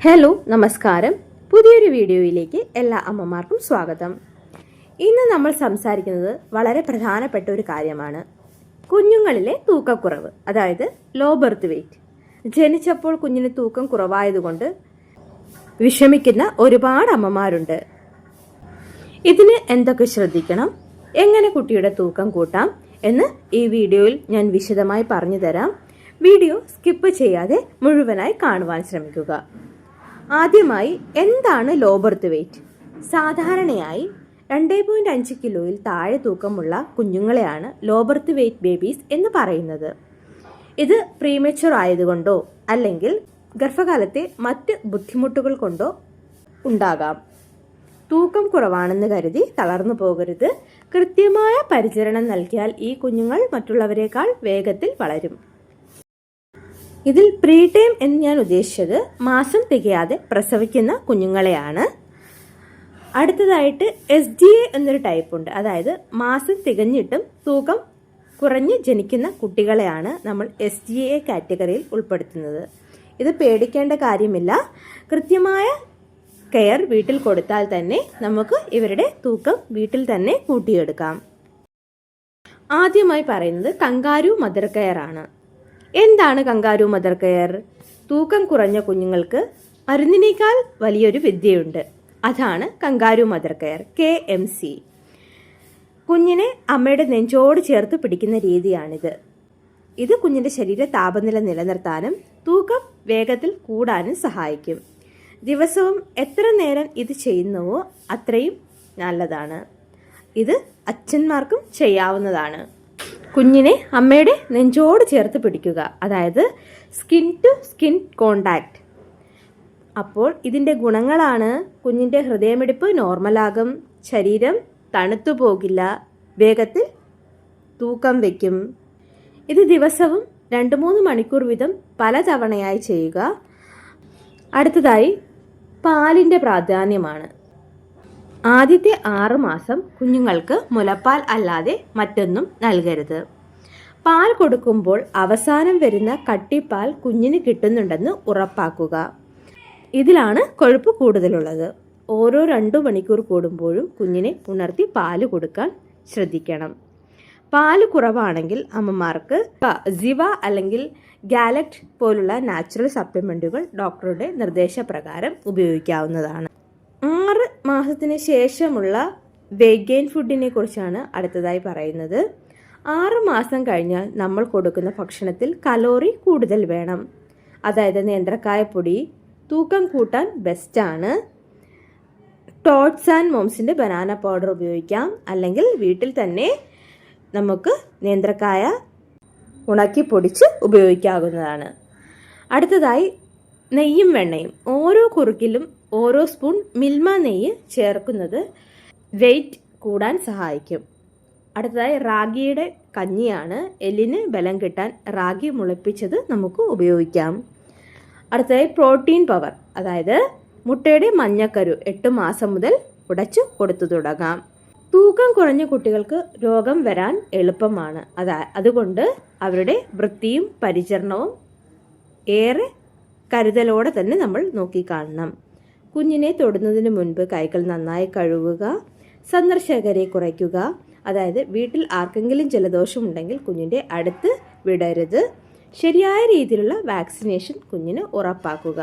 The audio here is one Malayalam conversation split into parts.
ഹലോ നമസ്കാരം. പുതിയൊരു വീഡിയോയിലേക്ക് എല്ലാ അമ്മമാർക്കും സ്വാഗതം. ഇന്ന് നമ്മൾ സംസാരിക്കുന്നത് വളരെ പ്രധാനപ്പെട്ട ഒരു കാര്യമാണ്. കുഞ്ഞുങ്ങളിലെ തൂക്കക്കുറവ്, അതായത് ലോ ബർത്ത് വെയ്റ്റ്. ജനിച്ചപ്പോൾ കുഞ്ഞിന് തൂക്കം കുറവായതുകൊണ്ട് വിഷമിക്കുന്ന ഒരുപാട് അമ്മമാരുണ്ട്. ഇതിന് എന്തൊക്കെ ശ്രദ്ധിക്കണം, എങ്ങനെ കുട്ടിയുടെ തൂക്കം കൂട്ടാം എന്ന് ഈ വീഡിയോയിൽ ഞാൻ വിശദമായി പറഞ്ഞു തരാം. വീഡിയോ സ്കിപ്പ് ചെയ്യാതെ മുഴുവനായി കാണുവാൻ ശ്രമിക്കുക. ആദ്യമായി, എന്താണ് ലോ ബർത്ത് വെയ്റ്റ്? സാധാരണയായി 2.5 കിലോയിൽ താഴെ തൂക്കമുള്ള കുഞ്ഞുങ്ങളെയാണ് ലോ ബർത്ത് വെയ്റ്റ് ബേബീസ് എന്ന് പറയുന്നത്. ഇത് പ്രീമച്വർ ആയതുകൊണ്ടോ അല്ലെങ്കിൽ ഗർഭകാലത്തെ മറ്റ് ബുദ്ധിമുട്ടുകൾ കൊണ്ടോ ഉണ്ടാകാം. തൂക്കം കുറവാണെന്ന് കരുതി തളർന്നു പോകരുത്. കൃത്യമായ പരിചരണം നൽകിയാൽ ഈ കുഞ്ഞുങ്ങൾ മറ്റുള്ളവരെക്കാൾ വേഗത്തിൽ വളരും. ഇതിൽ പ്രീ ടൈം എന്ന് ഞാൻ ഉദ്ദേശിച്ചത് മാസം തികയാതെ പ്രസവിക്കുന്ന കുഞ്ഞുങ്ങളെയാണ്. അടുത്തതായിട്ട് SDA എന്നൊരു ടൈപ്പ് ഉണ്ട്, അതായത് മാസം തികഞ്ഞിട്ടും തൂക്കം കുറഞ്ഞ് ജനിക്കുന്ന കുട്ടികളെയാണ് നമ്മൾ SDA കാറ്റഗറിയിൽ ഉൾപ്പെടുത്തുന്നത്. ഇത് പേടിക്കേണ്ട കാര്യമില്ല. കൃത്യമായ കെയർ വീട്ടിൽ കൊടുത്താൽ തന്നെ നമുക്ക് ഇവരുടെ തൂക്കം വീട്ടിൽ തന്നെ കൂട്ടിയെടുക്കാം. ആദ്യമായി പറയുന്നത് കങ്കാരു മദർ കെയർ ആണ്. എന്താണ് കങ്കാരു മദർ കെയർ? തൂക്കം കുറഞ്ഞ കുഞ്ഞുങ്ങൾക്ക് മരുന്നിനേക്കാൾ വലിയൊരു വിദ്യയുണ്ട്. അതാണ് കങ്കാരു മദർ കെയർ, KMC. കുഞ്ഞിനെ അമ്മയുടെ നെഞ്ചോട് ചേർത്ത് പിടിക്കുന്ന രീതിയാണിത്. ഇത് കുഞ്ഞിന്റെ ശരീര താപനില നിലനിർത്താനും തൂക്കം വേഗത്തിൽ കൂടാനും സഹായിക്കും. ദിവസവും എത്ര നേരം ഇത് ചെയ്യുന്നുവോ അത്രയും നല്ലതാണ്. ഇത് അച്ഛന്മാർക്കും ചെയ്യാവുന്നതാണ്. കുഞ്ഞിനെ അമ്മയുടെ നെഞ്ചോട് ചേർത്ത് പിടിക്കുക, അതായത് സ്കിൻ ടു സ്കിൻ കോണ്ടാക്ട്. അപ്പോൾ ഇതിൻ്റെ ഗുണങ്ങളാണ്: കുഞ്ഞിൻ്റെ ഹൃദയമിടിപ്പ് നോർമലാകും, ശരീരം തണുത്തു പോകില്ല, വേഗത്തിൽ തൂക്കം വയ്ക്കും. ഇത് ദിവസവും 2-3 മണിക്കൂർ വീതം പലതവണയായി ചെയ്യുക. അടുത്തതായി പാലിൻ്റെ പ്രാധാന്യമാണ്. ആദ്യത്തെ 6 മാസം കുഞ്ഞുങ്ങൾക്ക് മുലപ്പാൽ അല്ലാതെ മറ്റൊന്നും നൽകരുത്. പാൽ കൊടുക്കുമ്പോൾ അവസാനം വരുന്ന കട്ടിപ്പാൽ കുഞ്ഞിന് കിട്ടുന്നുണ്ടെന്ന് ഉറപ്പാക്കുക. ഇതിലാണ് കൊഴുപ്പ് കൂടുതലുള്ളത്. ഓരോ 2 മണിക്കൂർ കൂടുമ്പോഴും കുഞ്ഞിനെ ഉണർത്തി പാല് കൊടുക്കാൻ ശ്രദ്ധിക്കണം. പാല് കുറവാണെങ്കിൽ അമ്മമാർക്ക് സിവ അല്ലെങ്കിൽ ഗാലക്ട് പോലുള്ള നാച്ചുറൽ സപ്ലിമെൻറ്റുകൾ ഡോക്ടറുടെ നിർദ്ദേശപ്രകാരം ഉപയോഗിക്കാവുന്നതാണ്. 6 മാസത്തിന് ശേഷമുള്ള വെയ്റ്റ് ഗെയിൻ ഫുഡിനെ കുറിച്ചാണ് അടുത്തതായി പറയുന്നത്. 6 മാസം കഴിഞ്ഞാൽ നമ്മൾ കൊടുക്കുന്ന ഭക്ഷണത്തിൽ കലോറി കൂടുതൽ വേണം. അതായത് നേന്ത്രക്കായപ്പൊടി തൂക്കം കൂട്ടാൻ ബെസ്റ്റാണ്. ടോട്ട്സ് ആൻഡ് മോംസിൻ്റെ ബനാന പൗഡർ ഉപയോഗിക്കാം, അല്ലെങ്കിൽ വീട്ടിൽ തന്നെ നമുക്ക് നേന്ത്രക്കായ ഉണക്കി പൊടിച്ച് ഉപയോഗിക്കാവുന്നതാണ്. അടുത്തതായി നെയ്യും വെണ്ണയും. ഓരോ കുറുക്കിലും ഓരോ സ്പൂൺ മിൽമ നെയ്യ് ചേർക്കുന്നത് വെയ്റ്റ് കൂടാൻ സഹായിക്കും. അടുത്തതായി റാഗിയുടെ കഞ്ഞിയാണ്. എല്ലിന് ബലം കിട്ടാൻ റാഗി മുളപ്പിച്ചത് നമുക്ക് ഉപയോഗിക്കാം. അടുത്തതായി പ്രോട്ടീൻ പവർ, അതായത് മുട്ടയുടെ മഞ്ഞക്കരു 8 മാസം മുതൽ ഉടച്ചു കൊടുത്തു തുടങ്ങാം. തൂക്കം കുറഞ്ഞ കുട്ടികൾക്ക് രോഗം വരാൻ എളുപ്പമാണ്. അതുകൊണ്ട് അവരുടെ വൃത്തിയും പരിചരണവും ഏറെ കരുതലോടെ തന്നെ നമ്മൾ നോക്കിക്കാണണം. കുഞ്ഞിനെ തൊടുന്നതിന് മുൻപ് കൈകൾ നന്നായി കഴുകുക. സന്ദർശകരെ കുറയ്ക്കുക, അതായത് വീട്ടിൽ ആർക്കെങ്കിലും ജലദോഷമുണ്ടെങ്കിൽ കുഞ്ഞിൻ്റെ അടുത്ത് വിടരുത്. ശരിയായ രീതിയിലുള്ള വാക്സിനേഷൻ കുഞ്ഞിന് ഉറപ്പാക്കുക.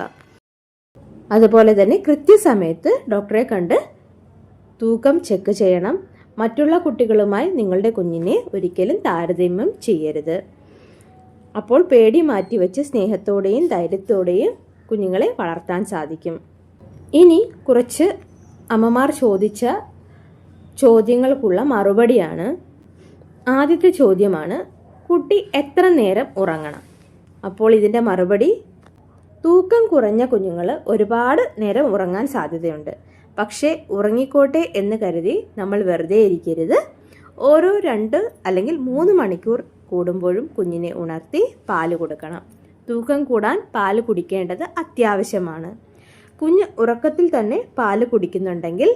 അതുപോലെ തന്നെ കൃത്യസമയത്ത് ഡോക്ടറെ കണ്ട് തൂക്കം ചെക്ക് ചെയ്യണം. മറ്റുള്ള കുട്ടികളുമായി നിങ്ങളുടെ കുഞ്ഞിനെ ഒരിക്കലും താരതമ്യം ചെയ്യരുത്. അപ്പോൾ പേടി മാറ്റിവെച്ച് സ്നേഹത്തോടെയും ധൈര്യത്തോടെയും കുഞ്ഞുങ്ങളെ വളർത്താൻ സാധിക്കും. ഇനി കുറച്ച് അമ്മമാർ ചോദിച്ച ചോദ്യങ്ങൾക്കുള്ള മറുപടിയാണ്. ആദ്യത്തെ ചോദ്യമാണ്, കുട്ടി എത്ര നേരം ഉറങ്ങണം? അപ്പോൾ ഇതിൻ്റെ മറുപടി: തൂക്കം കുറഞ്ഞ കുഞ്ഞുങ്ങൾ ഒരുപാട് നേരം ഉറങ്ങാൻ സാധ്യതയുണ്ട്. പക്ഷേ ഉറങ്ങിക്കോട്ടെ എന്ന് കരുതി നമ്മൾ വെറുതെ ഇരിക്കരുത്. ഓരോ 2 അല്ലെങ്കിൽ 3 മണിക്കൂർ കൂടുമ്പോഴും കുഞ്ഞിനെ ഉണർത്തി പാല് കൊടുക്കണം. തൂക്കം കൂടാൻ പാല് കുടിക്കേണ്ടത് അത്യാവശ്യമാണ്. കുഞ്ഞ് ഉറക്കത്തിൽ തന്നെ പാല് കുടിക്കുന്നുണ്ടെങ്കിൽ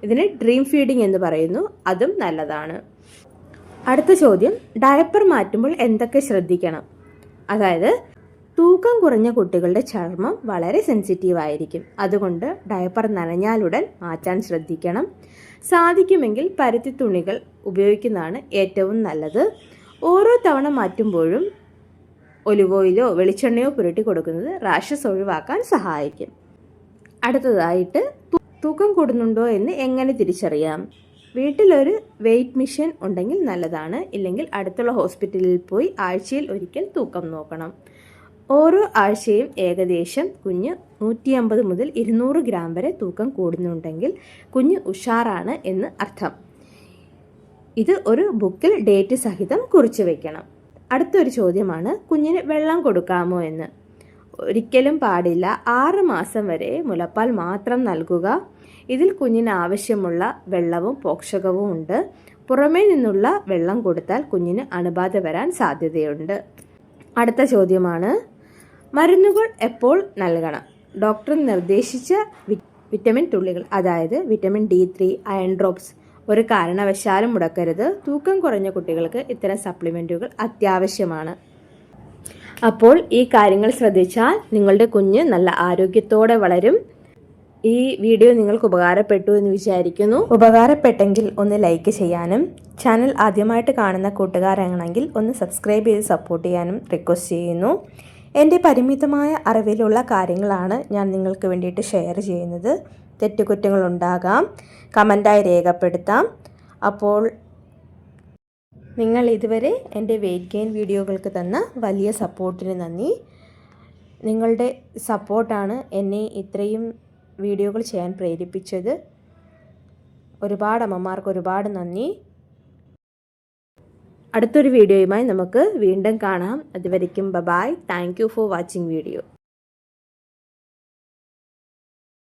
ഇതിന് ഡ്രീം ഫീഡിംഗ് എന്ന് പറയുന്നു, അതും നല്ലതാണ്. അടുത്ത ചോദ്യം, ഡയപ്പർ മാറ്റുമ്പോൾ എന്തൊക്കെ ശ്രദ്ധിക്കണം? അതായത് തൂക്കം കുറഞ്ഞ കുട്ടികളുടെ ചർമ്മം വളരെ സെൻസിറ്റീവ് ആയിരിക്കും. അതുകൊണ്ട് ഡയപ്പർ നനഞ്ഞാലുടൻ മാറ്റാൻ ശ്രദ്ധിക്കണം. സാധിക്കുമെങ്കിൽ പരുത്തി തുണികൾ ഉപയോഗിക്കുന്നതാണ് ഏറ്റവും നല്ലത്. ഓരോ തവണ മാറ്റുമ്പോഴും ഒലിവ് ഓയിലോ വെളിച്ചെണ്ണയോ പുരട്ടി കൊടുക്കുന്നത് റാഷസ് ഒഴിവാക്കാൻ സഹായിക്കും. അടുത്തതായിട്ട് തൂക്കം കൂടുന്നുണ്ടോ എന്ന് എങ്ങനെ തിരിച്ചറിയാം? വീട്ടിലൊരു വെയ്റ്റ് മെഷീൻ ഉണ്ടെങ്കിൽ നല്ലതാണ്. ഇല്ലെങ്കിൽ അടുത്തുള്ള ഹോസ്പിറ്റലിൽ പോയി ആഴ്ചയിൽ ഒരിക്കൽ തൂക്കം നോക്കണം. ഓരോ ആഴ്ചയും ഏകദേശം കുഞ്ഞ് 150 മുതൽ 200 ഗ്രാം വരെ തൂക്കം കൂടുന്നുണ്ടെങ്കിൽ കുഞ്ഞ് ഉഷാറാണ് എന്ന് അർത്ഥം. ഇത് ഒരു ബുക്കിൽ ഡേറ്റ് സഹിതം കുറിച്ച് വെക്കണം. അടുത്തൊരു ചോദ്യമാണ്, കുഞ്ഞിന് വെള്ളം കൊടുക്കാമോ എന്ന്. ഒരിക്കലും പാടില്ല. 6 മാസം വരെ മുലപ്പാൽ മാത്രം നൽകുക. ഇതിൽ കുഞ്ഞിന് ആവശ്യമുള്ള വെള്ളവും പോഷകവും ഉണ്ട്. പുറമേ നിന്നുള്ള വെള്ളം കൊടുത്താൽ കുഞ്ഞിന് അണുബാധ വരാൻ സാധ്യതയുണ്ട്. അടുത്ത ചോദ്യമാണ്, മരുന്നുകൾ എപ്പോൾ നൽകണം? ഡോക്ടർ നിർദ്ദേശിച്ച വിറ്റമിൻ തുള്ളികൾ, അതായത് വിറ്റമിൻ D3, അയൺ ഡ്രോപ്സ് ഒരു കാരണവശാലും മുടക്കരുത്. തൂക്കം കുറഞ്ഞ കുട്ടികൾക്ക് ഇത്തരം സപ്ലിമെൻറ്റുകൾ അത്യാവശ്യമാണ്. അപ്പോൾ ഈ കാര്യങ്ങൾ ശ്രദ്ധിച്ചാൽ നിങ്ങളുടെ കുഞ്ഞ് നല്ല ആരോഗ്യത്തോടെ വളരും. ഈ വീഡിയോ നിങ്ങൾക്ക് ഉപകാരപ്പെട്ടു എന്ന് വിചാരിക്കുന്നു. ഉപകാരപ്പെട്ടെങ്കിൽ ഒന്ന് ലൈക്ക് ചെയ്യാനും ചാനൽ ആദ്യമായിട്ട് കാണുന്ന കൂട്ടുകാരാണെങ്കിൽ ഒന്ന് സബ്സ്ക്രൈബ് ചെയ്ത് സപ്പോർട്ട് ചെയ്യാനും റിക്വസ്റ്റ് ചെയ്യുന്നു. എൻ്റെ പരിമിതമായ അറിവിലുള്ള കാര്യങ്ങളാണ് ഞാൻ നിങ്ങൾക്ക് വേണ്ടിയിട്ട് ഷെയർ ചെയ്യുന്നത്. തെറ്റുകുറ്റങ്ങളുണ്ടാകാം, കമൻറ്റായി രേഖപ്പെടുത്താം. അപ്പോൾ നിങ്ങൾ ഇതുവരെ എൻ്റെ വെയ്റ്റ് ഗെയിൻ വീഡിയോകൾക്ക് തന്ന വലിയ സപ്പോർട്ടിന് നന്ദി. നിങ്ങളുടെ സപ്പോർട്ടാണ് എന്നെ ഇത്രയും വീഡിയോകൾ ചെയ്യാൻ പ്രേരിപ്പിച്ചത്. ഒരുപാട് അമ്മമാർക്ക് ഒരുപാട് നന്ദി. അടുത്തൊരു വീഡിയോയുമായി നമുക്ക് വീണ്ടും കാണാം. അതുവരയ്ക്കും bye. Thank you for watching video.